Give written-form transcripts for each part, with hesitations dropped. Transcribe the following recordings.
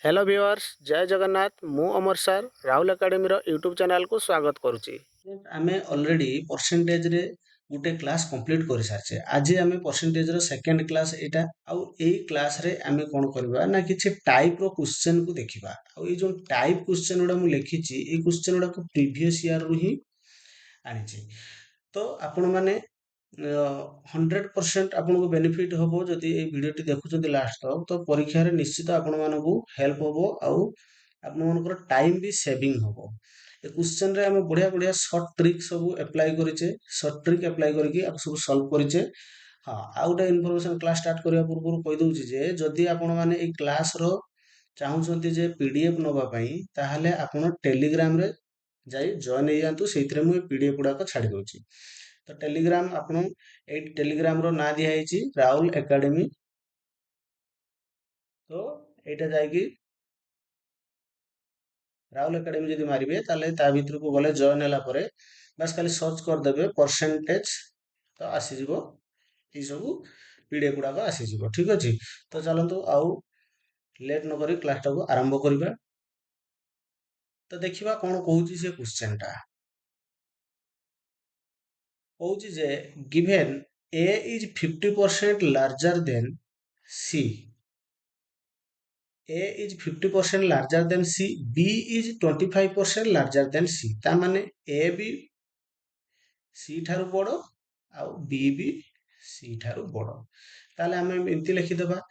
Hello viewers जय जगन्नाथ मु Amar sir Rahul academy YouTube channel को स्वागत करुच्ची। आमे ऑलरेडी परसेंटेज रे गुटे क्लास कंप्लीट कर सारछे। आज आमे परसेंटेज रो सेकंड क्लास एटा आउ एई क्लास रे आमे कोन करबा ना किछि टाइप रो क्वेश्चन को देखिबा। आउ ए जो टाइप क्वेश्चन उडा मु लिखिछि ए क्वेश्चन उडा को प्रीवियस ईयर रो ही आनिछि। तो आपण माने 100% आपन को बेनिफिट होबो जदि ए वीडियो टी देखुछन्ती लास्ट तक तो परीक्षा रे निश्चित आपण मानकू हेल्प होबो आउ आपण मानकर टाइम भी सेविंग होबो। ए क्वेश्चन रे हम बढ़िया बढ़िया शॉर्ट ट्रिक सब अप्लाई करिचे। शॉर्ट ट्रिक अप्लाई करके आप सब सॉल्व करिचे। हां आउ गोटे इन्फॉर्मेशन क्लास स्टार्ट करिया पूर्व कहि दउची जे जदि आपण माने ए क्लास रो चाहुछन्ती जे पीडीएफ नबा पई ताहाले आपण टेलीग्राम रे जाई जॉइन हे जांतु सेइथरे मु पीडीएफ गुडा को छाडी दउची। तो टेलीग्राम आपण ए टेलीग्राम रो ना दिया हैची राहुल एकेडमी। तो एटा जाई कि राहुल एकेडमी जदि मारिबे ताले ता भितर को गले जॉइन होला परे बस खाली सर्च कर देबे परसेंटेज तो आसी जिवो ई सब पीडीएफ गुडा को आसी जिवो। ठीक अछि। तो चलंतु आउ लेट न करी क्लास टा को आरंभ करिबा। तो देखिबा कोन कहूची से क्वेश्चन टा कहूची जे given a is 50% larger than c, a is 50% larger than c, b is 25% larger than c। ता माने a भी c ठारू बड़ आउ b भी c ठारू बड़। ताले हमें एमती लिखि देबा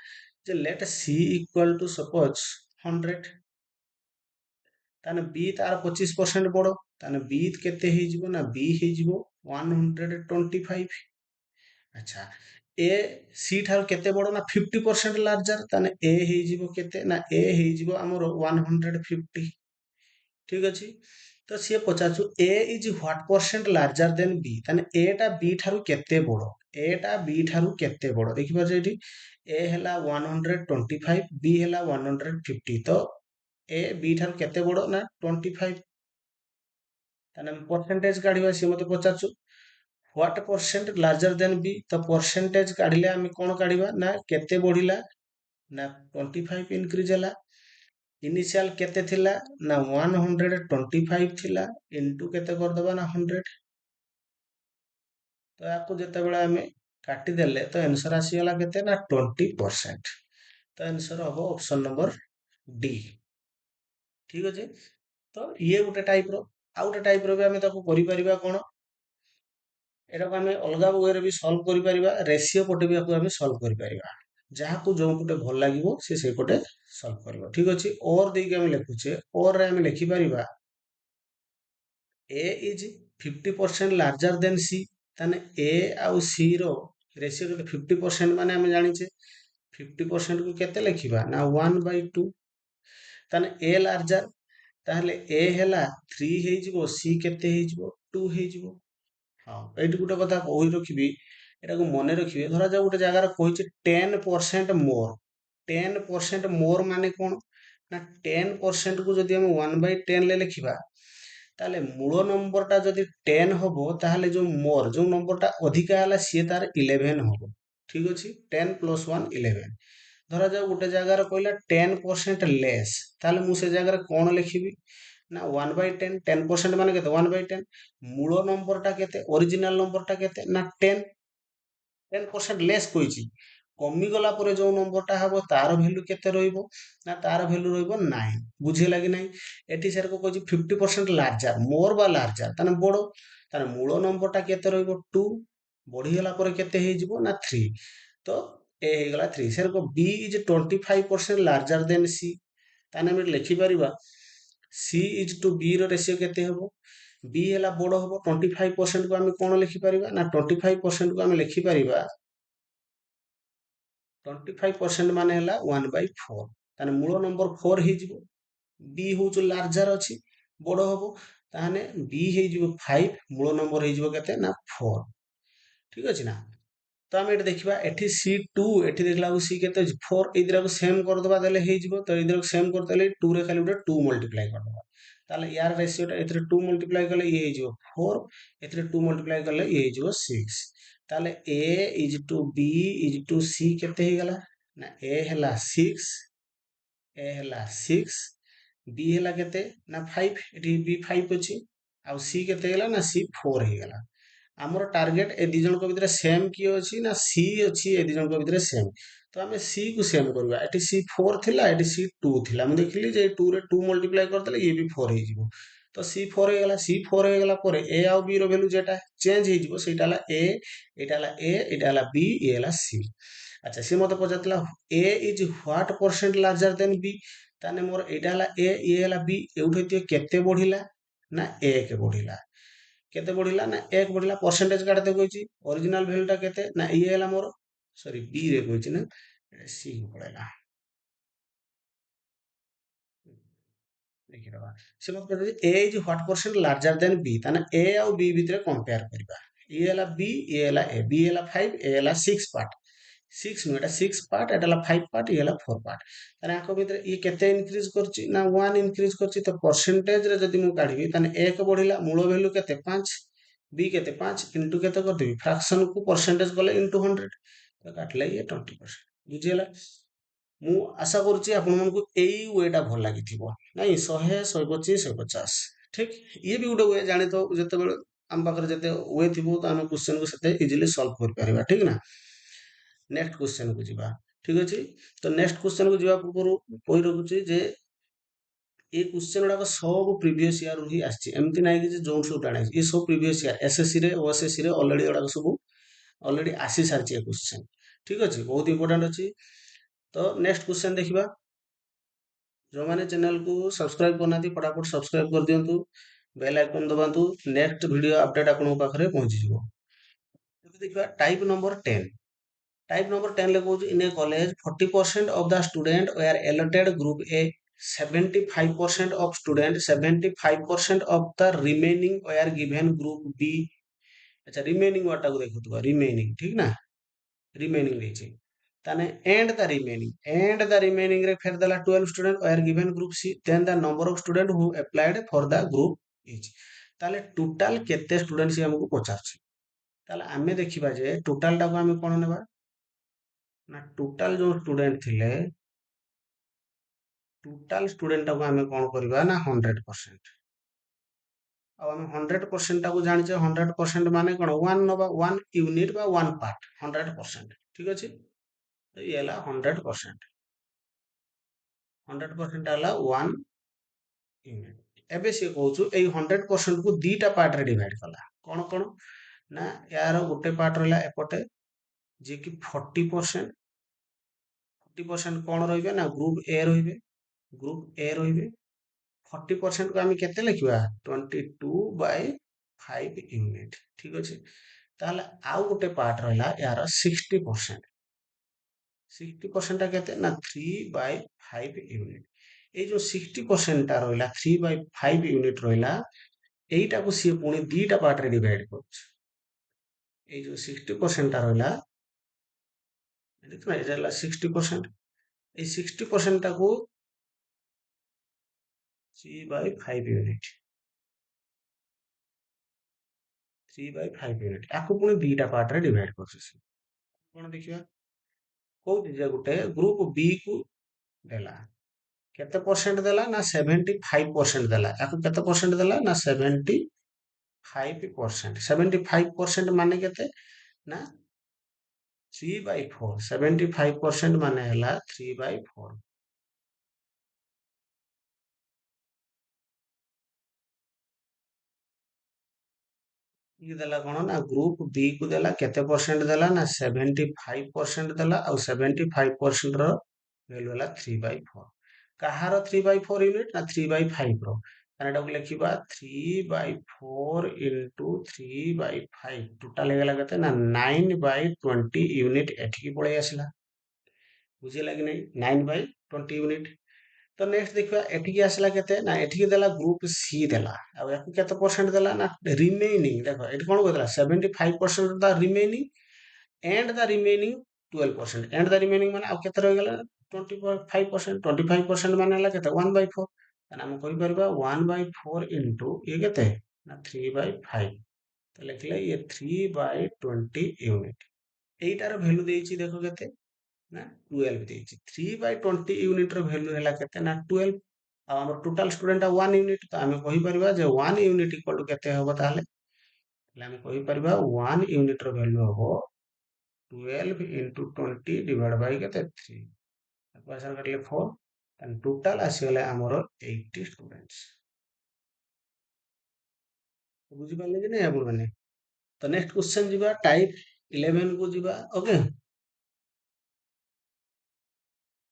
जे let c equal to suppose 100 ताने b तार 25% बड़ ताने b केते हे जिवो ना b हे जिवो 125। अच्छा ए सी ठार केते बड़ ना 50% लार्जर ताने ए हे जिवो केते ना ए हे जिवो हमर 150। ठीक अछि। तो सिए पचाचु A is what percent larger than B ताने ए टा बी ठारू केते बड़ ए टा बी ठारू केते बड़ देखि पाछे एठी ए हला 125 बी हला 150। तो ए बी ठारू केते बड़ ना 25 ताने परसेंटेज काढिबा सी मते पचाचु what percent larger than B. तो परसेंटेज काढिले आमे कोन काढिबा ना केते बढ़िला ना 25 इंक्रीज हला। इनिशियल केते थिला ना 125 थिला इनटू केते कर दबा ना 100। तो याको जते बेला आमे काटी देले तो आंसर आसी गला केते ना 20%। तो आंसर हो ऑप्शन नंबर डी। ठीक अछि। तो ये गुटे टाइप रो आउ गुटे टाइप रो भी आमे ताको करि परिबा कोन एटा को आमे अलगा वे रे भी सॉल्व करि परिबा। रेशियो पटे भी आमे सॉल्व करि परिबा। जहा को जो पटे भल लागिवो से से पटे सॉल्व करबो। ठीक अछि। और देइ के आमे लिखुचे और रे आमे लिखि परिबा a is 50% larger than c ताने a आउ c रो रेशियो केते 50% माने आमे जानिचे 50% को केते लिखिबा ना 1/2 ताने a लार्जर ताहले a हैला 3 हे जिवो c केते हे जिवो 2 हे जिवो। हां एठी गुटे कथा कहि रखिबी एटा को मने रखिबे धरा जा गुटे जगह रे कहिचे 10% मोर 10% मोर माने कोन ना 10% को जदि हम 1/10 ले लिखिबा ताले मूल नंबर टा जदि 10 हबो ताहले जो मोर जो नंबर टा अधिका हला सी तार 11 हबो। ठीक अछि। 10 + 1 11 धरा जाऊ गुटे जगह रे कहला 10% लेस ताले मु से जगह रे कोन लिखिबी ना 1/10 10% माने केते 1/10 मूल नंबर टा केते ओरिजिनल नंबर टा केते ना 10 10% लेस कहिची कमी गला परे जो नंबर टा हबो तार वैल्यू केते रहइबो ना तार वैल्यू रहइबो 9 बुझे लागि नै। एठी सर को कहची 50% लार्जर मोर बा लार्जर ताने बडो ताने मूल नंबर टा केते रहइबो 2 बढ़ी गला परे केते हे जिवो ना 3। तो ए हे गला 3 सर को b is 25% larger than c ताने हम लिखि परिबा c इज टू b रो रेशियो केते हबो b हला बडो हबो 25% को हम कोन लिखि परिबा ना 25% को हम लिखि परिबा 25% माने हला 1/4 ताने मूल नंबर 4 हे जिवो b होचो लार्जर अछि बडो हबो ताने b हे जिवो 5 मूल नंबर हे जिवो केते ना 4। ठीक अछि ना। तो हम एठी देखिबा एठी c2 एठी देखला को c केते 4 इदरा को सेम कर दबा देले हे जिवो तो इदरा को सेम कर देले 2 रे खाली उडा 2 मल्टीप्लाई कर दबा ताले यार रेशियो टा एथरे 2 मल्टीप्लाई करले ये हे जिवो 4 एथरे 2 मल्टीप्लाई करले ये हे जिवो 6। ताले a is to b is to c केते हे गला ना a हला 6 ए है 6 बी है केते ना 5 एटी बी 5 अच्छी आउ सी केते गला ना सी 4 हो गला आमर टार्गेट ए दी जन भितर सेम किए अच्छी ना सी अच्छी ए दी जन भितर सेम तो आम सी को सेम करवा एटी सी 4 थिला एटी सी 2 थिला मुझे देखिली जे 2 रे 2 मल्टीप्लाई करदेले ये भी 4 हो तो सी 4 हो गला सी 4 हो गला पर ए आउ बी रो वैल्यू जेटा चेंज हो सेटा हला ए एटा हला ए एटा हला बी ये हला सी अच्छा सी मते पचारतला A is what percent larger than B ताने मोर एटा हला ए ये हला बी एउठे केते बढ़िला ना 1 बढ़िला केते बढ़िला ना 1 बढ़िला परसेंटेज काढते कहछि ओरिजिनल वैल्यू टा केते ना ये हला मोर सॉरी बी रे कहछि ना सी को पड़ेला देखि रहा से मत कहते A is what percent larger than B ताना ए और बी भितरे कंपेयर करबा ये हला बी ये हला ए बी हला 5 ए हला 6 पार्ट 6 नु एटा 6 पार्ट एटा हला 5 पार्ट ये हला 4 पार्ट ताने आको भितरे ये केते इंक्रीज करछि ना 1 इंक्रीज करछि तो परसेंटेज रे जदि मु काढबी ताने 1 बढ़िला मूल वैल्यू केते 5 बी केते 5 इनटू केते कर देबी फ्रैक्शन को परसेंटेज गले इनटू 100 तो काटले ये 20% बुझियला ମୁଁ ଆଶା କରୁଛି ଆପଣମାନଙ୍କୁ ଏଇ ୱେଟା ଭଲ ଲାଗିଥିବ ନାଇଁ 100 125 150 ଠିକ ଇଏ ବି ଗୋଟେ ୱେ ଜାଣିଥିବ ଯେତେବେଳେ ଆମ ପାଖରେ ଯେତେ ୱେ ଥିବ ତ ଆମେ କ୍ୱେଶ୍ଚନ କୁ ସେତେ ଇଜିଲି ସଲ୍ଭ କରିପାରିବା ଠିକ ନା ନେକ୍ସଟ କ୍ୱେଶ୍ଚନ କୁ ଯିବା ଠିକ ଅଛି ତ ନେକ୍ସଟ କ୍ୱେଶ୍ଚନ କୁ ଯିବା ପୂର୍ବରୁ କହି ରଖୁଛି ଯେ এই क्वेश्चन ଗୁଡାକ ସବୁ ପ୍ରିଭିୟସ ଇୟର ରୁ ହିଁ ଆସିଛି ଏମିତି ନାହିଁ କି ଯେ ଯୋଉ ସବୁ ଆଣିଛି ଏ ସବୁ ପ୍ରିଭିୟସ ଇୟର ଏସଏସସି ରେ ଓଏସଏସସି ରେ ଅଲରେଡି ଏଗୁଡାକ ସବୁ ଅଲରେଡି ଆସି ସାରିଛି ଏ କ୍वेଶ୍ଚନ ଠିକ ଅଛି ବହୁତ ଇମ୍ପୋର୍ଟାଣ୍ଟ ଅଛି ତ ନେକ୍ସଟ क्वेश्चन ଦେଖିବା ଯୋଉମାନେ ଚ୍ୟାନେଲ କୁ ସବସ୍କ୍ରାଇବ କରିନାହାନ୍ତି फटाफट ସବସ୍କ୍ରାଇବ କରିଦିଅନ୍ତୁ ବେଲ ଆଇକନ ଦବାନ୍ତୁ ନେକ୍ସଟ ଭିଡିଓ ଅପଡେଟ ଆପଣଙ୍କ ପାଖରେ ପହଞ୍ଚିଯିବ ଏବେ ଦେଖିବା ଟାଇପ ନମ୍ବର 10 टाइप नंबर 10 ले कहूँ in a college 40% of the student were allotted group A 75% of student 75% of the remaining were given group B अच्छा रिमेनिंग वाटा को देखो रिमेनिंग ठीक ना रिमेनिंग रही ताने एंड द रिमेनिंग रे फेर देला 12 student were given group C then the number of student who applied for the group is ताले टोटल केते स्टूडेंट सी हमको पचारछि ताले आमे देखिबा जे टोटल टा को आमे कोन नेबा ना टोटल जो स्टूडेंट थिले टोटल स्टूडेंट को आमे कोन करबा ना 100% अब आमे 100% टा को जानिचे 100% माने कोन 1 नबा 1 यूनिट बा 1 पार्ट 100% ठीक अछि तो ये हला 100% 100% हला 1 यूनिट एबे से कहूछु एई 100% को दीटा पार्ट रे डिवाइड कला कोन ना यार गोटे पार्ट रहला एपटे जे कि 40% 40% कोन रहिबे ना ग्रुप ए रहिबे ग्रुप ए रहिबे 40% को आम केते लिखवा 22/5 यूनिट ठीक अच्छे ताहले आउ गोटे पार्ट रहा यार 60% 60% टा केते ना 3/5 यूनिट ये जो 60% टा रहा 3/5 यूनिट रहा यहीटा को सी पुणी दीटा पार्ट रे डिवाइड कर जो 60% टा रहा देखना 60% ये 60% टा को 3/5 यूनिट 3/5 यूनिट याको पुणी दीटा पार्ट रे डिवाइड करछे कोन देखिबा कहूँ जे गोटे ग्रुप बी को देला केते परसेंट देला ना 75% देला याको केते परसेंट देला ना 75% 75% माने केते ना 3/4 75% माने हला 3/4 ये देला कोन ना ग्रुप बी को देला केते परसेंट देला ना 75% देला और 75% रो वैल्यू हला 3/4 कहार 3/4 यूनिट ना 3/5 रो एटा को लिखिबा 3/4 into 3/5 टोटल हे गेला केते ना 9/20 यूनिट एठकी पळे आसिला बुझिला कि नहीं 9/20 यूनिट तो नेक्स्ट देखिबा एठकी आसिला केते ना एठकी देला ग्रुप सी देला आ याकू केते परसेंट देला ना रिमेनिंग देखो एठ कोन कहला 75% the remaining and the remaining 12% and the remaining माने आ केते रह गेला 25% माने हला केते 1/4 ताने हम कहि परबा 1/4 इनटू ये केते ना 3/5 तो लिखले ये 3/20 यूनिट एटार वैल्यू देइछि देखो केते ନା 12 ଦେଇଛି। 3/20 ୟୁନିଟ ର ଭ୍ୟାଲୁ ହେଲା କେତେ ନା 12। ଆଉ ଆମର ଟୋଟାଲ ଷ୍ଟୁଡେଣ୍ଟ 1 ୟୁନିଟ, ତ ଆମେ କହିପାରିବା ଯେ 1 ୟୁନିଟ ଇକ୍ୱାଲ ଟୁ କେତେ ହବ ତାହେଲେ? ତାହେଲେ ଆମେ କହିପାରିବା 1 ୟୁନିଟ ର ଭ୍ୟାଲୁ ହବ 12 into 20 divided by କେତେ 3। ତାକୁ ଆନ୍ସର କାଟିଲେ 4। ତାହେଲେ ଟୋଟାଲ ଆସିଗଲା ଆମର 80 ଷ୍ଟୁଡେଣ୍ଟସ୍। ବୁଝିପାରିଲେ କି ନାଇଁ ଆପଣ ମାନେ? ତ ନେକ୍ସଟ କ୍वेଶ୍ଚन ଯିବା ଟାଇପ 11 କୁ ଯିବା। ଓକେ,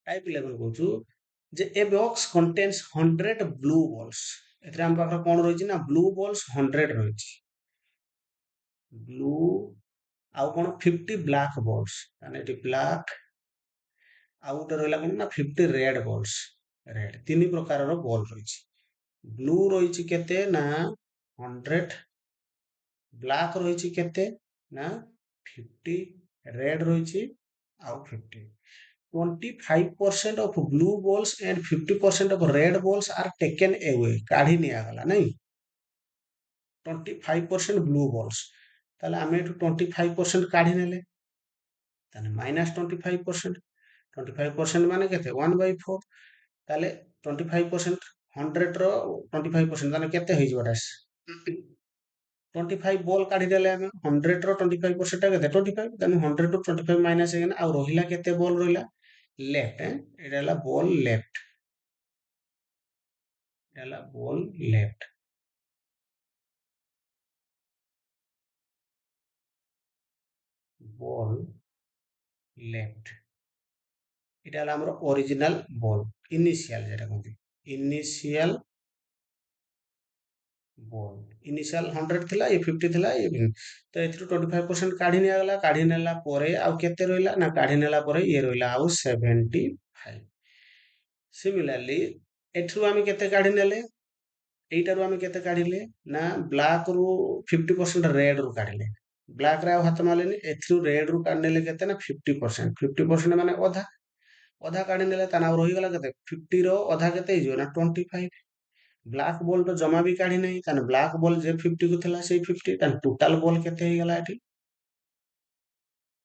ଟାଇପ 11 କହୁଛୁ ଯେ ଏ ବକ୍ସ କଣ୍ଟେନ୍ସ 100 ବ୍ଲୁ ବଲ୍ସ। ଏଥିରେ ଆମ ପାଖରେ କଣ ରହିଛି ନା ବ୍ଲୁ ବଲ୍ସ 100 ରହିଛି। ବ୍ଲୁ ଆଉ କଣ 50 ବ୍ଲାକ୍ ବଲ୍ସ। ମାନେ ଏଠି ବ୍ଲାକ୍, ଆଉ ଗୋଟେ ରହିଲା କଣ ନା 50 ରେଡ୍ ବଲ୍ସ। ରେଡ୍ ତିନି ପ୍ରକାରର ବଲ୍ ରହିଛି। ବ୍ଲୁ ରହିଛି କେତେ ନା 100, ବ୍ଲାକ୍ ରହିଛି କେତେ ନା 50, ରେଡ୍ ରହିଛି ଆଉ 50। 25% of blue balls and 50% of red balls are taken away। କାଢି ନିଆଗଲା ନାଇଁ। 25% blue balls, ତାହେଲେ ଆମେ ଏଠୁ 25% କାଢି ନେଲେ, ତାହେଲେ -25%। 25% ମାନେ କେତେ 1/4। ତାହେଲେ 25% 100 ର 25% ତାହେଲେ କେତେ ହେଇଯିବ ଏଟା? 25 ବଲ୍ କାଢିଦେଲେ ଆମେ 100 ର 25% ଟା କେତେ 25। ଦେନ୍ 100 ରୁ 25 ମାଇନସ୍ ହେଇଗଲା, ଆଉ ରହିଲା କେତେ ବଲ୍ ରହିଲା ଲେଫ୍ଟ। ଏଇଟା ହେଲା ବଲ୍ ଲେଫ୍ଟ, ହେଲା ବଲ୍ ଲେଫ୍ଟ। ବଲ୍ ଲେଫ୍ଟ এটা ହେଲା ଆମର ଅରିଜିନାଲ ବଲ୍, ଇନିସିଆଲ যেটা କହନ୍ତି ଇନିସିଆଲ ବଲ୍। ଇନିସିଆଲ 100 ଥିଲା, ଏ 50 ଥିଲା, ତ ଏଥିରୁ 25% କାଢି ନିଆଗଲା। କାଢି ନେଲା ପରେ ଆଉ କେତେ ରହିଲା ନା କାଢି ନେଲା ପରେ ଇଏ ରହିଲା ଆଉ 75। ସିମିଲାରଲି ଏଥିରୁ ଆମେ କେତେ କାଢି ନେଲେ, ଏଇଟାରୁ ଆମେ କେତେ କାଢିଲେ ନା ବ୍ଲାକ୍ ରୁ 50% ରେଡ୍ ରୁ କାଢିଲେ। ବ୍ଲାକ୍ ରେ ଆଉ ହାତ ମାରିଲେନି, ଏଥିରୁ ରେଡ୍ ରୁ କାଢି ନେଲେ କେତେ ନା 50%। 50% ମାନେ ଅଧା, ଅଧା କାଢି ନେଲେ ତାହେଲେ ଆଉ ରହିଗଲା କେତେ 50 ର ଅଧା କେତେ ହେଇଯିବ ନା 25। ବ୍ଲାକ୍ ବଲ୍ ତ ଜମା ବି କାଢି ନାହିଁ, ତାହେଲେ ବ୍ଲାକ୍ ବଲ୍ ଯେ 50 କୁ ଥିଲା ସେଇ 50। ତାହେଲେ ଟୋଟାଲ ବଲ୍ କେତେ ହେଇଗଲା ଏଠି?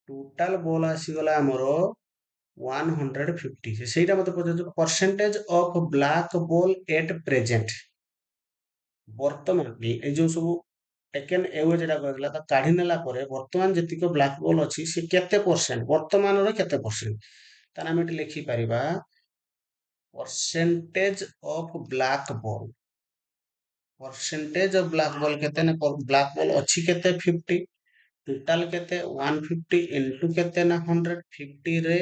ଟୋଟାଲ ବଲ୍ ଆସିଗଲା ଆମର 150। ସେଇଟା ମତେ ପଚାରୁଛୁ percentage of black ball at present. ବର୍ତ୍ତମାନ ଏଇ ଯୋଉ ସବୁ ଟେକେନ୍ ଏୱେ ଯେଟା କହିଥିଲା ତା କାଢି ନେଲା ପରେ ବର୍ତ୍ତମାନ ଯେତିକି ବ୍ଲାକ୍ ବଲ୍ ଅଛି ସେ କେତେ ପରସେଣ୍ଟ, ବର୍ତ୍ତମାନର କେତେ ପରସେଣ୍ଟ? ତାହେଲେ ଆମେ ଏଠି ଲେଖିପାରିବା percentage of black ball। percentage of black ball କେତେ ନା black ball ଅଛି କେତେ 50, total କେତେ 150 into କେତେ ନା 100। 50 ରେ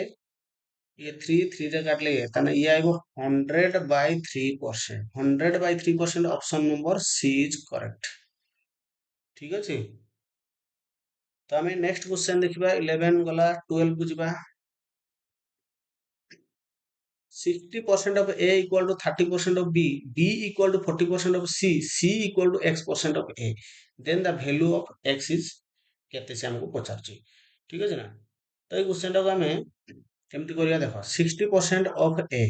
ये 3 ରେ କାଟିଲେ ତାହେଲେ ଇଏ ଆଇବ 100/3%। 100/3% option number she is correct. ଠିକ ଅଛି, ତ ଆମେ ନେକ୍ସଟ କ୍वेଶ୍ଚନ ଦେଖିବା। 11 ଗଲା, 12 କୁ ଯିବା। 60% of A equal to 30% of B, B equal to 40% of C, C equal to X% of A, then the value of X is କେତେ ସେ ଆମକୁ ପଚାରୁଛି। ଠିକ ଅଛି ନା? ତ ଏଇ କ୍ୱେଶ୍ଚନ ଟାକୁ ଆମେ କେମିତି କରିବା ଦେଖ। 60% of A,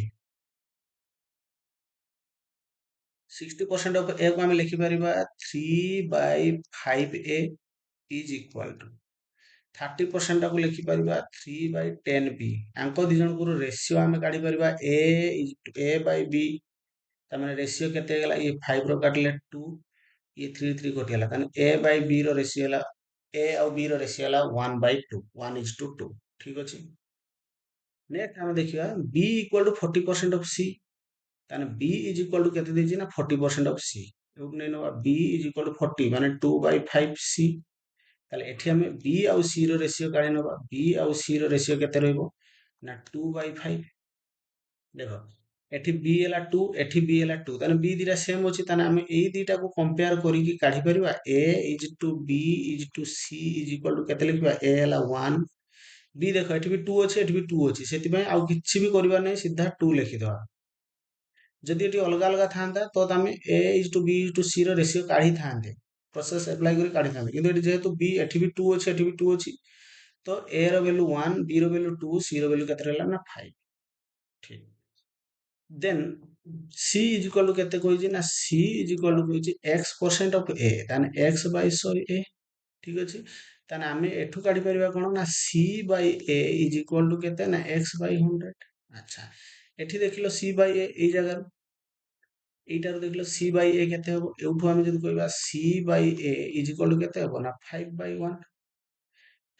60% of A କୁ ଆମେ ଲେଖିପାରିବା 3/5A is equal to 30% ଟାକୁ ଲେଖିପାରିବା 3/10B। ଆଙ୍କ ଦି ଜଣଙ୍କର ରେସିଓ ଆମେ କାଢିପାରିବା A/B। ତାମାନେ ରେସିଓ କେତେ ହେଇଗଲା, ଇଏ 5 ର କାଟିଲେ 2, ଇଏ 3 କଟିଗଲା। ତାହେଲେ A/B ର ରେସିଓ ହେଲା, A ଆଉ B ର ରେସିଓ ହେଲା 1/2, 1:2। ଠିକ ଅଛି। ନେକ୍ସଟ ଆମେ ଦେଖିବା B equal to 40% of C। ତାହେଲେ B is equal to କେତେ ଦେଇଛି ନା 40% of C। ଏଉଠୁ ନେଇ ନେବା B is equal to 40 ମାନେ 2/5C। ତାହେଲେ ଏଠି ଆମେ B ଆଉ C ର ରେସିଓ କାଢି ନେବା। B ଆଉ C ର ରେସିଓ କେତେ ରହିବ ନା 2/5। ଦେଖ ଏଠି B ହେଲା 2, ଏଠି B ହେଲା 2, ତାହେଲେ B ଦିଟା ସେମ୍ ଅଛି। ତାହେଲେ ଆମେ ଏଇ ଦିଟାକୁ କମ୍ପେୟାର କରିକି କାଢି ପାରିବା। A is to B is to C is equal to କେତେ ଲେଖିବା, A ହେଲା 1, B ଦେଖ ଏଠି ବି 2 ଅଛି, ଏଠି ବି 2 ଅଛି, ସେଥିପାଇଁ ଆଉ କିଛି ବି କରିବାର ନାହିଁ, ସିଧା 2 ଲେଖିଦବା। ଯଦି ଏଠି ଅଲଗା ଅଲଗା ଥାନ୍ତା ତ ଆମେ A is to B is to C ର ରେସିଓ କାଢିଥାନ୍ତେ, ପ୍ରୋସେସ ଆପ୍ଲାଏ କରି କାଢିଥାନ୍ତେ। କିନ୍ତୁ ଏଠି ଯେହେତୁ B ଏଠି ବି 2 ଅଛି, ଏଠି ବି 2 ଅଛି, ତ A ର ଭ୍ୟାଲୁ 1, B ର ଭ୍ୟାଲୁ 2, C ର ଭ୍ୟାଲୁ କେତେ ରହିଲା ନା 5। ଠିକ। ଦେନ୍ C is equal to କେତେ କହିଛି ନା C is equal to କହିଛି X% of A, ତାହେଲେ X/100 A। ଠିକ ଅଛି। ତାହେଲେ ଆମେ ଏଠୁ କାଢିପାରିବା କଣ ନା c Bai a is equal to କେତେ ନା x ବାଇ 100। ଆଚ୍ଛା, ଏଠି ଦେଖିଲ c ବାଇ a ଏଇ ଜାଗାରୁ, এইଟାରୁ ଦେଖିଲ c ବାଇ a କେତେ ହବ? ଏଉଠୁ ଆମେ ଯଦି କହିବା c Bai a is equal to କେତେ ହବ ନା 5 ବାଇ 1।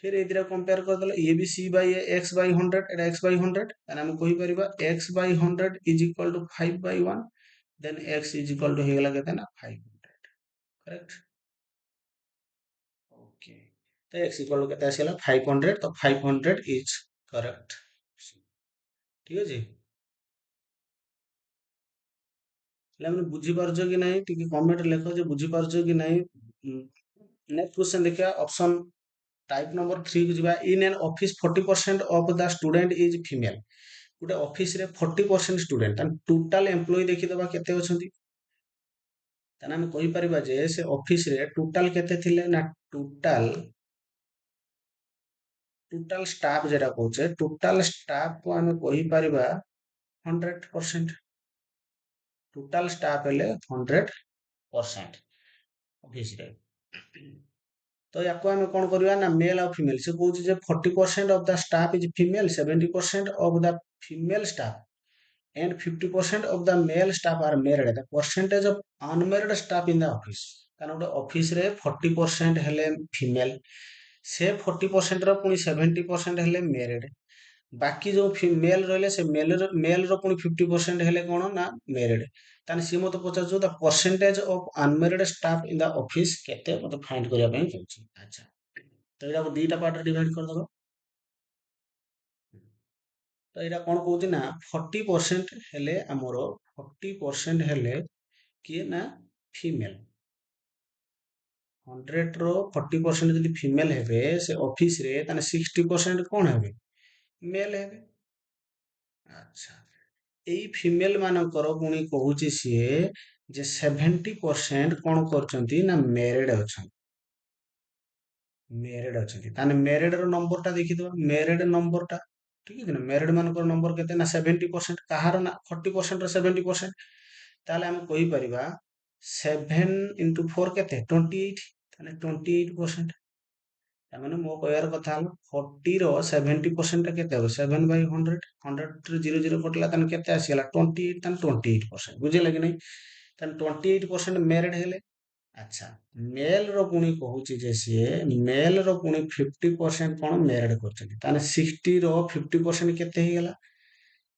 फिर ए दिरा कंपेयर करदेले, ये भी c by a x by 100, एटा x बाई 100, ताने हम कहि परिबा x by 100 is equal to 5 by 1, then x is equal to हेगला केते ना 500। करेक्ट? ओके, तो x इक्वल टू केते आसीला 500, तो 500 इज करेक्ट। ठीक अछि? ହେଲେ ଆମେ ବୁଝି ପାରୁଛ କି ନାହିଁ ଟିକେ କମେଣ୍ଟ ଲେଖ ଯେ ବୁଝି ପାରୁଛ କି ନାହିଁ। ନେକ୍ସଟ क्वेश्चन ଦେଖିବା, ଅପସନ टाइप नंबर 3 को ଯିବା। In an office 40% of the student is female. गोटे ऑफिस रे 40% स्टूडेंट, तान टोटल एम्प्लॉय देखिदबा केते अछंती। ताने हम कहि परिबा जे से ऑफिस रे टोटल केते थिले ना टोटल स्टाफ जेटा कहूचे, टोटल स्टाफ को हम कहि परिबा 100%। टोटल स्टाफ हेले 100% ऑफिस रे। तो याको आम कौन करवा ना मेल और फीमेल से कौन जे 40% of the staff is female, 70% of the female staff and 50% of the male staff are married. The percentage of unmarried staff in the office, कारण गोटे ऑफिस रे 40% हेले फीमेल, से 40% रो पुनी 70% हेले मैरिड, बाकी जो फीमेल रहले से मेल रो पुनी 50% हेले कोन ना मैरिड। ताने सी मते पचारछु the percentage of unmarried staff in the office केते मते फाइंड करिया पई कहछि। अच्छा, तो एटा को दीटा पार्ट रे डिवाइड कर दबो। तो एटा कोन कहउछि ना 40% हेले हमरो 40% हेले किए ना फीमेल। 100 रो 40% जदि फीमेल हेबे से ऑफिस रे, ताने 60% कोन हेबे? मेल हेबे। अच्छा, एई फीमेल मानकर पुणी कहूची सिए जे 70% कौन करछंती ना मैरिड अछंती। मैरिड अछंती, ताने मैरिड रो नंबर टा देखि दो, मैरिड नंबर टा ठीक है ना, मैरिड मानकर नंबर केते ना 70%, कहार ना 40% रो 70%। ताले हम कहि परिबा 7 into 4 केते 28, ताने 28%। तामाने मो कहयार कथा हल 40 रो 70% टा केते हो 7 by 100, 100 रे 0 कटला ताने केते आसीला 28, ताने 28%। बुझिला कि नै? ताने 28% मैरिड हेले। अच्छा, मेल रो पुणी कहूची जे सिए मेल रो पुणी 50% कोन मैरिड करछथि, ताने 60 रो 50% केते हेगला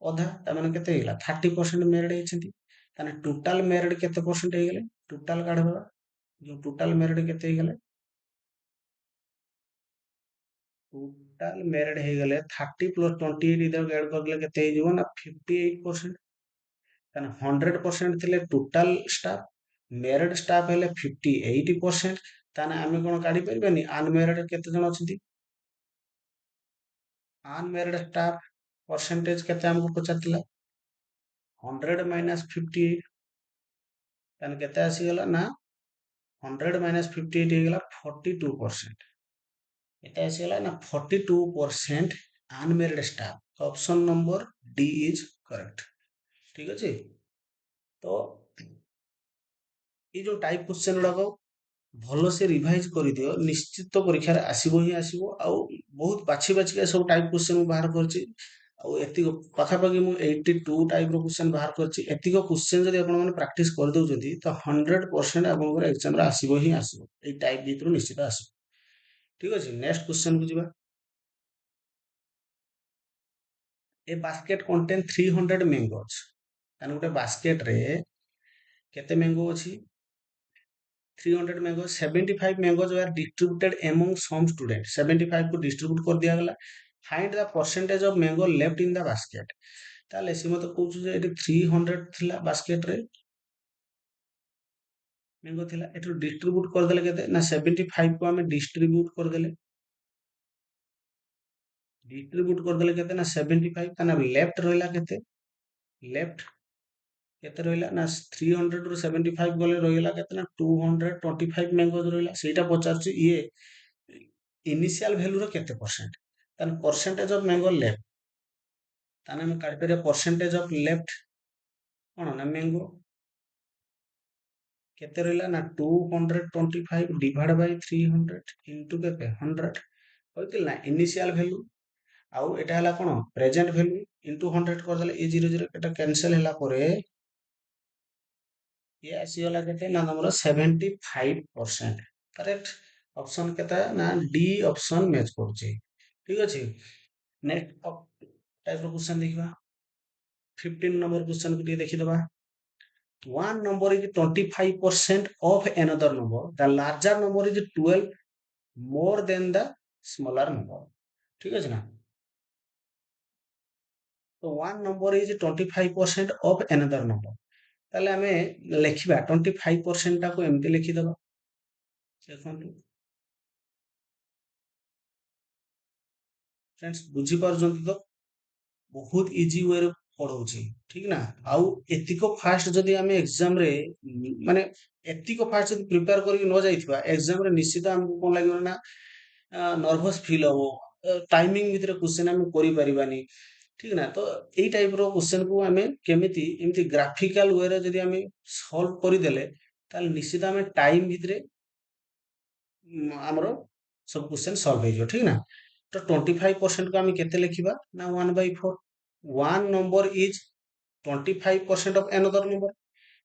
अधा, तामाने केते हेगला 30% मैरिड हेछथि। ताने टोटल मैरिड केते परसेंट हेगले, टोटल काढबा जो टोटल मैरिड केते हेगले, टोटल मैरिड हेगले 30 प्लस 28 इधर ऐड करले केते हे जीवो ना 58%। ताने 100% थिले टोटल स्टाफ, मैरिड स्टाफ हेले 58%। ताने आमे कोन काढी परिबानी अनमैरिड केते जण अछथि, अनमैरिड स्टाफ परसेंटेज केते हमको पचारतिला 100 माइनस 58, ताने केते आसी गेला ना 100 माइनस 58 हेगला 42%। एटा आसी गेला ना 42% unmarried staff. Option number D is correct. ठीक अछि? तो ये जो टाइप क्वेश्चन गुड़ाक भल से रिवाइज कर दियो, निश्चित परीक्षा रे आसीबो ही आसीबो। आउ बहुत बाछि बाछि के सब टाइप क्वेश्चन बाहर करछि। आउ एतिक पाखापाखि मु 82 टाइप रो क्वेश्चन बाहर करछि। एतिक क्वेश्चन जदि आपण माने प्रैक्टिस कर दउछथि तो 100% आपनकर एग्जाम रे आसीबो ही आसीबो, ए टाइप भितरु निश्चित आसीबो। ठीक अछि, नेक्स्ट क्वेश्चन को जिबा। ए बास्केट कंटेन 300 मैंगोज, ताने गोटे बास्केट रे केते मैंगो अछि? 300 mangoes, 75 mangoes were distributed among some students, 75 को distribute कर दिया गला। Find the percentage of mango left in the basket। ताले सी मते कहउछु जे एटी 300 थिला बास्केट रे मैंगो थिला, एटु डिस्ट्रीब्यूट कर देले केते ना 75 को हमें डिस्ट्रीब्यूट कर देले, डिस्ट्रीब्यूट कर देले केते ना 75, ताना लेफ्ट रहला केते, लेफ्ट केते रहिला ना 300 रु 75 गले रहिला केते ना 225 मैंगोज रहिला। सेटा पचारछि ये इनिशियल वैल्यू रो केते परसेंट, तान परसेंटेज ऑफ मैंगो लेफ्ट, ताने हम काढि परिया परसेंटेज ऑफ लेफ्ट कोन ना मैंगो केते रहला ना 225 डिवाइड बाय 300 इनटू केते 100 होइतिल ना इनिशियल वैल्यू आउ एटा हला कोन प्रेजेंट वैल्यू इनटू 100 कर देले ए 00 एटा कैंसिल हला परे ये आसीगला केते ना हमर 75% करेक्ट ऑप्शन केता ना डी ऑप्शन मैच करछि ठीक अछि नेक्स्ट टाइप रो क्वेश्चन देखिबा 15 नंबर क्वेश्चन को देखि दबा one number is 25% of another number the larger number is 12 more than the smaller number ठीक अछि ना तो one number is 25% of another number ताले हमें लिखिबा 25% टा को एमती लिखि दबा देखंतु फ्रेंड्स बुझी पारुछंती तो बहुत इजी वे रे पढ़ौछि ठीक ना आउ एतिको फास्ट जदी हमें एग्जाम रे माने एतिको फास्ट जदी प्रिपेयर करि न जाइथिबा एग्जाम रे निश्चित हमको कोन लागियो ना नर्वस फील हबो टाइमिंग भितर क्वेश्चन हम करि परिबानी ठीक ना तो एई टाइप रो क्वेश्चन को हमें केमिति एमिति ग्राफिकल वे रे जदी हमें सॉल्व करि देले ताल निश्चित हमें टाइम भितरे हमरो सब क्वेश्चन सॉल्व हो ठीक ना तो 25% को हम केते लिखिबा ना 1/4 one number is 25% of another number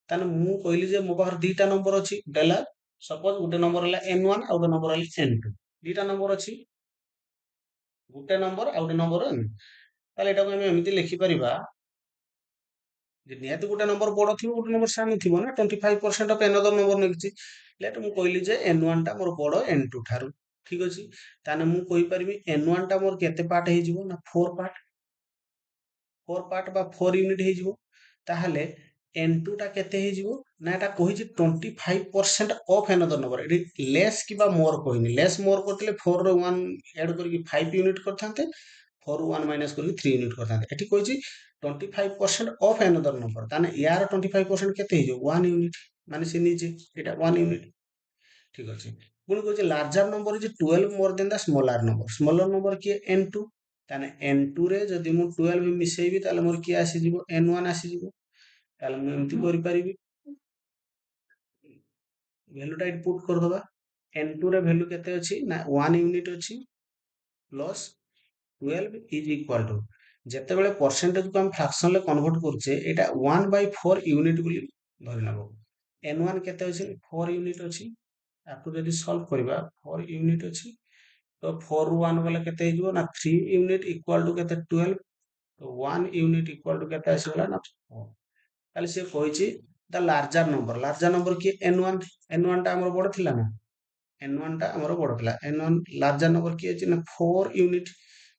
ताने मु कहली जे मो पाखर दीटा नंबर अछि देला सपोज गुटे नंबर हला n1 आ गुटे नंबर हला n2 दीटा नंबर अछि गुटे नंबर आ गुटे नंबर n ताले एटा को हम एमिति लिखि परिबा जे निहाती गुटे नंबर बड़ थिबो गुटे नंबर सानो थिबो ना 25% ऑफ another नंबर नेछि लेट मु कहली जे n1 टा मोर बड़ n2 थारु ठीक अछि ताने मु कहि परिबी n1 टा मोर केते पार्ट हे जिवो ना 4 पार्ट 4 पार्ट बा 4 यूनिट हे जिवो ताहले n2 टा केते हे जिवो ना एटा कहि जे 25% ऑफ another नंबर एटी लेस किबा मोर कहिनी लेस मोर करतले 4 रो 1 ऐड करके 5 यूनिट करथांते 4 रो 1 माइनस करके 3 यूनिट करथांते एटी कहि जे 25% ऑफ another नंबर ताने यार 25% केते हे जिवो 1 यूनिट माने से नीचे एटा 1 यूनिट ठीक अछि पुଣି कहै छै larger number is 12 more than the smaller number किए n2 ताने n2 रे जदि मु 12 मिसेइबी ताले मोर किए आसी जिवो n1 आसी जिवो ताले मु एमति करि परिबी वैल्यू टा इनपुट कर दबा n2 रे वैल्यू केते अछि ना 1 यूनिट अछि प्लस 12 इज इक्वल टू जेतेबेले परसेंटेज को हम फ्रैक्शन ले कन्वर्ट करछे एटा 1/4 यूनिट बोली धरि नबो n1 केते अछि 4 यूनिट अछि आपको जदि सॉल्व करबा 4 यूनिट अछि तो 4 रु 1 गले केते हिजो ना 3 यूनिट इक्वल टू केते 12 तो 1 यूनिट इक्वल टू केते आसीगला ना 4 ताले से कहिछि द लार्जर नंबर की n1 टा हमर बड़ थिला ना n1 टा हमर बड़ थिला n1 लार्जर नंबर की अछि ना 4 यूनिट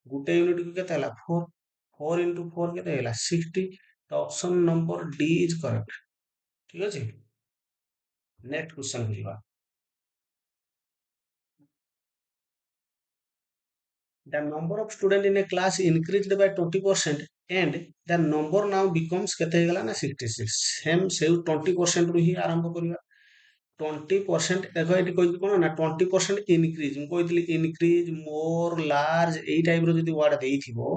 गुटे यूनिट को केते हला 4 4 into 4 केते हला 60 तो option number D is correct ठीक अछि नेक्स्ट क्वेश्चन बुझिबा the number of student in a class increased by 20% and the number now becomes केते हेगला ना 66 सेम से 20% रु ही आरंभ करिवा 20% देखो एटी कोइ कोन ना 20% इनक्रीज मु कोइतली इनक्रीज मोर लार्ज एई टाइप रो जदी वर्ड देइथिबो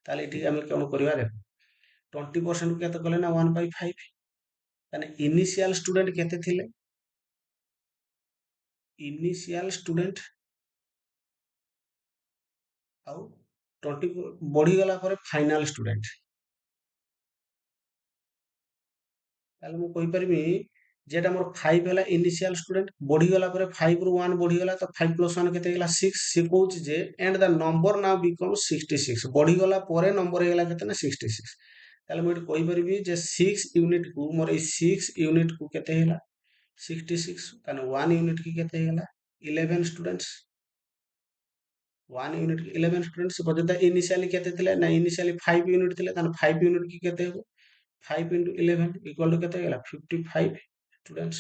ताले एटी हम कोन करिवा देखो 20% केते कले ना 1/5 ताने इनिशियल स्टूडेंट केते थिले इनिशियल स्टूडेंट आउ 20 बढ़ी गला पर फाइनल स्टूडेंट ताले मु कहि परबी जेटा मोर 5 हला इनिशियल स्टूडेंट बढ़ी गला पर 5 रु 1 बढ़ी गला तो 5 + 1 केते गेला 6 से कहउछि जे and the number now becomes 66 बढ़ी गला परे नंबर हेगला केते ना 66 ताले मु एठी कहि परबी जे 6 यूनिट को मोर ए 6 यूनिट को केते हेला 66 ताने 1 यूनिट की केते हेला 11 स्टूडेंट्स 1 यूनिट 11 स्टूडेंट्स बजदा इनिशियली केते थिले ना इनिशियली 5 यूनिट थिले ताने 5 यूनिट की केते हेबो 5 into 11 equal to केते गेला 55 students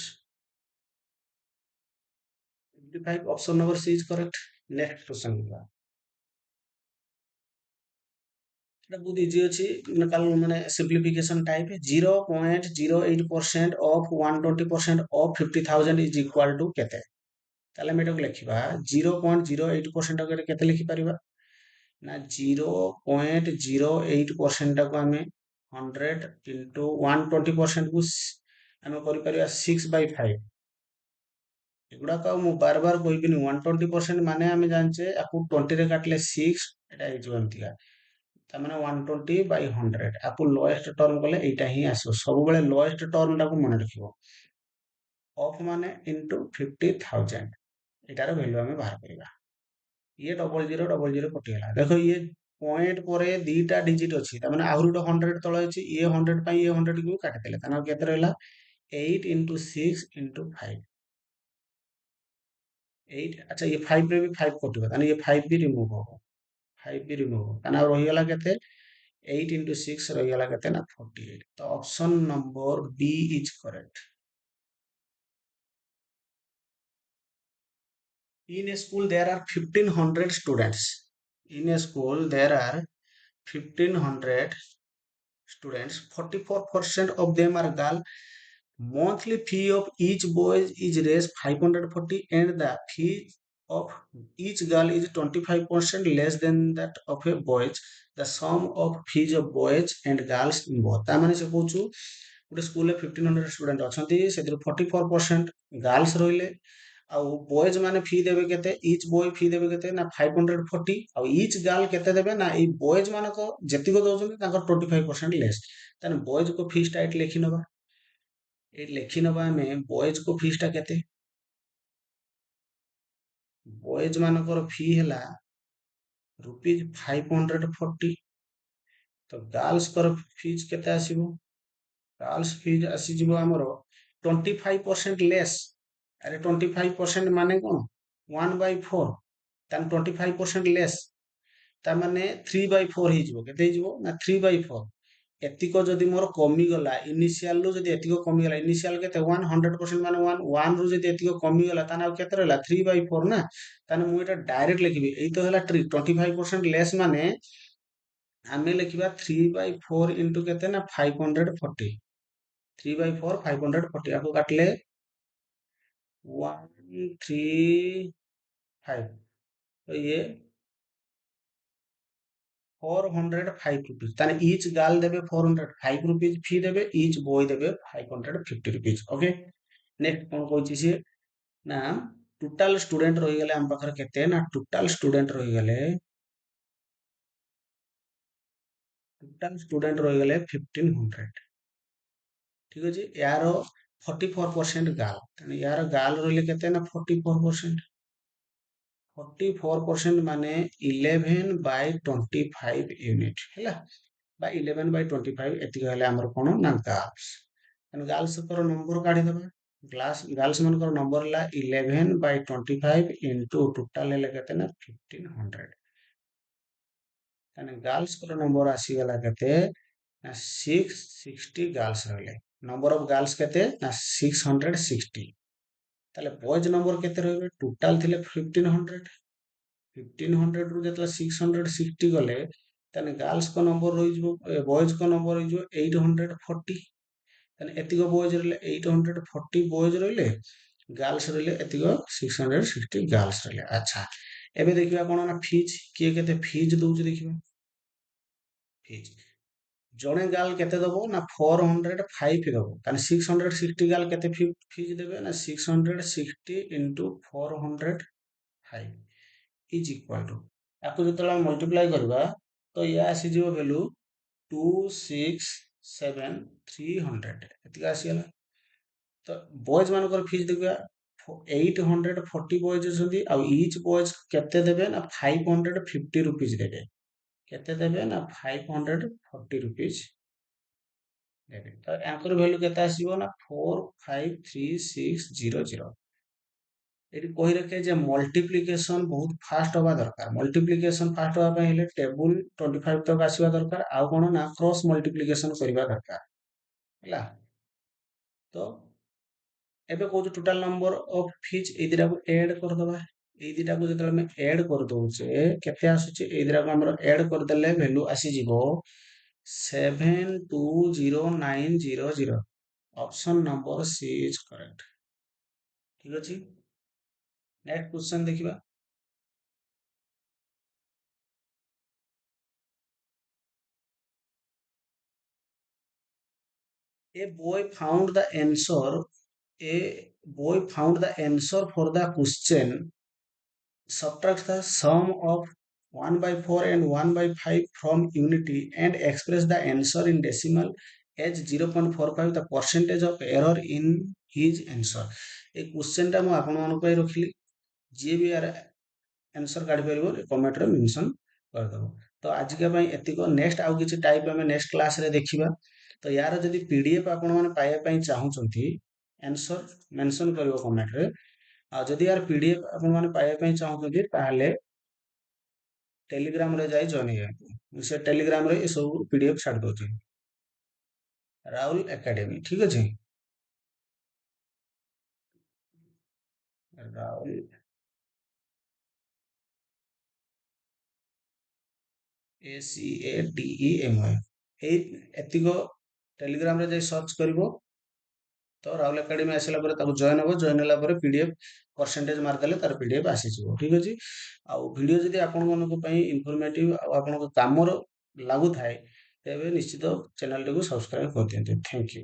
55 option number C is correct next question होगा এটা বহুত ইজি ଅଛି কাল মানে simplification type 0.08% of 120% of 50000 is equal to কেতে তাহলে আমি এটাকে লিখিবা 0.08% টাকে কেতে লিখি পারিবা ना 0.08% टाको आमे 100 into 120% को आम कर 6/5 एगुड़ाक मु बार बार कहबिनी 120% माने आम जाचे आपको 20 रे काटले 6 एटा एमती तार 120/100 आपको लोएस्ट टर्म कले एटा ही आसो सब बेले लोएस्ट टर्म टाको मन रखिबो ऑफ माने इनटू 50,000 एटार वैल्यू आम बाहर करवा ये डबल जीरो कटिगला देखो ये पॉइंट पर दीटा डिजिट अच्छी आहरी गोटे 100 तल अच्छी ये 100 ये 100 को काटिदेले केते रहा 8 इंटू 6 इंटू 5 8 अच्छा ये 5 रे भी 5 कटिबो ये 5 भी रिमूव हो 5 भी रिमूव हो रहीगला केते 8 इंटू 6 रहीगला केते ना 48 तो option number B is correct in a school there are 1500 students in a school there are 1500 students 44% of them are girl monthly fee of each boy is raised 540 and the fee of each girl is 25% less than that of a boys the sum of fees of boys and girls in both ता माने से कहूछु गोटे school रे 1500 student अछंती सेतिर 44% girls रहिले आउ boys माने फी देबे केते इच बॉय फी देबे केते ना 540 आउ इच गर्ल केते देबे ना ई बॉयज मानको जेतिको दउछन ताकर 25% लेस तने बॉयज को फीस टा एट लिखि नबा एट लिखि नबा में बॉयज को फीस टा केते बॉयज मानकर फी हैला रुपीज 540 तो गर्ल्स कर फीस केते आसीबो गर्ल्स फीस आसी जिवो हमरो 25% लेस अरे 25% माने कोन 1/4 तान 25% लेस ता माने 3/4 ही जिवो केते ही जिवो ना 3/4 एतिको जदि मोर कमी गला इनिशियल रु जदि एतिको कमी गला इनिशियल केते 100% माने 1 रु जदि एतिको कमी गला ताने अब केते रहला 3/4 ना ताने मु एटा डायरेक्ट लिखिबी एई तो हला ट्रिक 25% लेस माने आमे लिखिबा 3/4 इनटू केते ना 540 3/4 540 आपको काटले 135 तो ये 405 रुपीज ताने ईच गर्ल देबे 405 रुपीज फी देबे ईच बॉय देबे 550 रुपीज ओके नेक्स्ट कोन कहछि से ना टोटल स्टूडेंट रही गले हम पाखर केते ना टोटल स्टूडेंट रही गले 1500 ठीक अछि यार 44% गर्ल ताने यार गर्ल रहिले केते ना 44% 44% माने 11/25 यूनिट हैला बा 11/25 एतिक हेले हमर कोन ना गर्ल्स एन गर्ल्स कर नंबर काढी देबा गर्ल्स मन कर नंबर ला 11/25 इनटू टोटल हेले केते ना 1500 ताने गर्ल्स कर नंबर आसी गला केते ना 660 गर्ल्स रहले नंबर ऑफ गर्ल्स केते ना 660 ताले बॉयज नंबर केते रहबे टोटल थिले 1500 1500 रु जतला 660 गले ताने गर्ल्स को नंबर रही जिवो बॉयज को नंबर रही जिवो 840 ताने एतिको बॉयज रहले 840 बॉयज रहले गर्ल्स रहले एतिको 660 गर्ल्स रहले अच्छा एबे देखिबा कोन ना फीज किए केते फीज दउछ देखिबा फीज जणे गर्ल केते दबो ना 405 दबो ताने 660 गर्ल केते फीज देबे ना 660 इनटू 405 इज इक्वल टू आपको जतला मल्टीप्लाई करबा तो या आसी जिवो वैल्यू 267300 एतिका आसी गला तो बॉयज मानकर फीस देखिबा 840 बॉयज अछंती आ ईच बॉयज केते देबे ना 550 रुपीस देबे केते देबे ना 540 रुपीस देबे तो आंकर वैल्यू केते आसीबो ना 453,600 एटी कहि रखे जे मल्टीप्लिकेशन बहुत फास्ट होबा दरकार मल्टीप्लिकेशन फास्ट होबा पय हेले टेबल 25 तक आसीबा दरकार आ कोन ना क्रॉस मल्टीप्लिकेशन करबा दरकार हैला तो एबे कहू टोटल नंबर ऑफ फीज ए दिरा को ऐड कर दबा ए दिरा को जतले में ऐड कर दोचे केते आसुचे ए दिरा को हमर ऐड कर देले वैल्यू आसी जिवो 720900 option number C is correct ठीक अछि नेक्स्ट क्वेश्चन देखिबा A boy found the answer. A boy found the answer for the question. Subtract the sum of 1 by 4 and 1 by 5 from unity and express the answer in decimal as 0.45 the percentage of error in his answer. A question टा ମୁଁ ଆପଣମାନଙ୍କ ପାଇଁ ରଖିଲି, ଯିଏ ବି ୟାର answer काढी परिबो comment रे mention कर दबो। तो आजिका ପାଇଁ ଏତିକ, ନେକ୍ସଟ ଆଉ କିଛି ଟାଇପ ଆମେ ନେକ୍ସଟ କ୍ଲାସ ରେ ଦେଖିବା। ତ ୟାର ଯଦି ପीडीएफ ଆପଣ ମାନେ ପାଇବା ପାଇଁ ଚାହୁଁଛନ୍ତି, आंसर मेंशन କରିବ କମେଣ୍ଟ ରେ। ଆଉ ଯଦି ୟାର पीडीएफ ଆପଣ ମାନେ ପାଇବା ପାଇଁ ଚାହୁଁଛନ୍ତି ତାହେଲେ टेलीग्राम रे जाई जॉइन ହେଇଯାନ୍ତୁ। ସେ टेलीग्राम ରେ ଏ ସବୁ पीडीएफ ଛାଡି ଦଉଛି, ରାହୁଲ ଏକାଡେମୀ, ଠିକ ଅଛି। ରାହୁଲ ACADEMY ଏଇ ଏତିକ टेलीग्राम ରେ ଯାଇ ସର୍ଚ୍ଚ କରିବ। ତ ରାହୁଲ ଏକାଡେମୀ ଆସିଲା ପରେ ତାକୁ ଜଏନ୍ ହବ, ଜଏନ୍ ହେଲା ପରେ पीडीएफ परसेंटेज ମାରିଦେଲେ ତାର पीडीएफ ଆସିଯିବ, ଠିକ ଅଛି। ଆଉ ଭିଡିଓ ଯଦି ଆପଣମାନଙ୍କ ପାଇଁ ଇନଫର୍ମେଟିଭ ଆଉ ଆପଣଙ୍କ କାମର ଲାଗୁଥାଏ ତେବେ ନିଶ୍ଚିତ ଚ୍ୟାନେଲଟିକୁ ସବସ୍କ୍ରାଇବ କରିଦିଅନ୍ତୁ। Thank you.